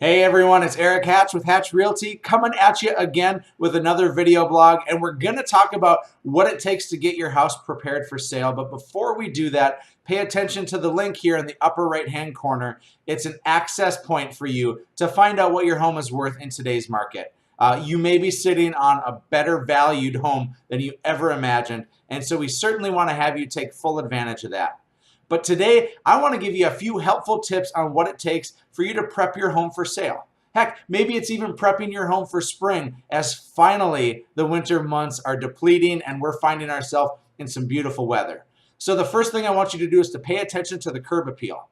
Hey everyone, it's Erik Hatch with Hatch Realty coming at you again with another video blog, and we're going to talk about what it takes to get your house prepared for sale. But before we do that, pay attention to the link here in the upper right hand corner. It's an access point for you to find out what your home is worth in today's market. You may be sitting on a better valued home than you ever imagined, and so we certainly want to have you take full advantage of that. But today, I want to give you a few helpful tips on what it takes for you to prep your home for sale. Heck, maybe it's even prepping your home for spring, as finally the winter months are depleting and we're finding ourselves in some beautiful weather. So the first thing I want you to do is to pay attention to the curb appeal.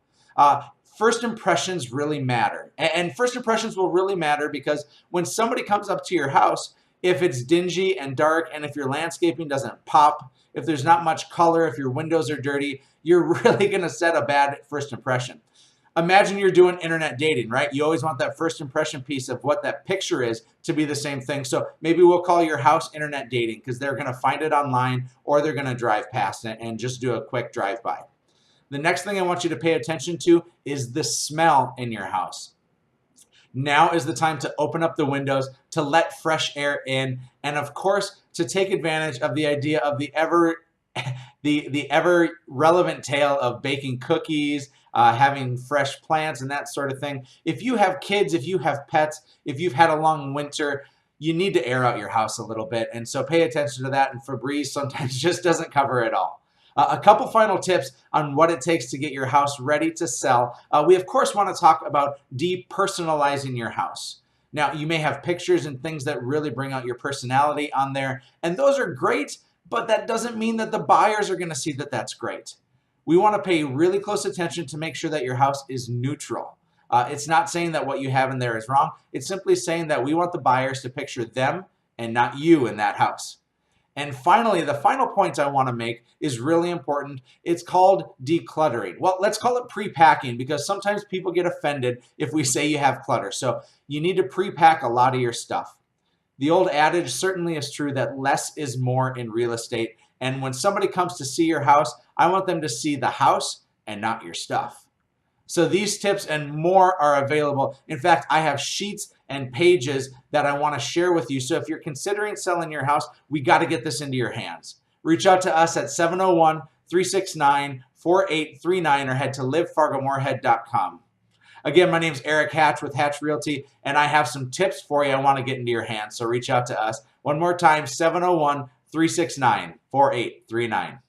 First impressions really matter. And first impressions will really matter because when somebody comes up to your house, if it's dingy and dark and if your landscaping doesn't pop, if there's not much color, if your windows are dirty, you're really going to set a bad first impression. Imagine you're doing internet dating, right? You always want that first impression piece of what that picture is to be the same thing. So maybe we'll call your house internet dating because they're going to find it online or they're going to drive past it and just do a quick drive-by. The next thing I want you to pay attention to is the smell in your house. Now is the time to open up the windows, to let fresh air in, and of course, to take advantage of the idea of the ever relevant tale of baking cookies, having fresh plants and that sort of thing. If you have kids, if you have pets, if you've had a long winter, you need to air out your house a little bit. And so pay attention to that. And Febreze sometimes just doesn't cover it all. A couple final tips on what it takes to get your house ready to sell. We of course want to talk about depersonalizing your house. Now, you may have pictures and things that really bring out your personality on there, and those are great, but that doesn't mean that the buyers are going to see that that's great. We want to pay really close attention to make sure that your house is neutral. It's not saying that what you have in there is wrong. It's simply saying that we want the buyers to picture them and not you in that house. And finally, the final point I want to make is really important. It's called decluttering. Well, let's call it pre-packing because sometimes people get offended if we say you have clutter. So you need to pre-pack a lot of your stuff. The old adage certainly is true that less is more in real estate. And when somebody comes to see your house, I want them to see the house and not your stuff. So these tips and more are available. In fact, I have sheets and pages that I want to share with you. So if you're considering selling your house, we got to get this into your hands. Reach out to us at 701-369-4839 or head to livefargomoorhead.com. Again, my name is Erik Hatch with Hatch Realty, and I have some tips for you I want to get into your hands. So reach out to us. One more time, 701-369-4839.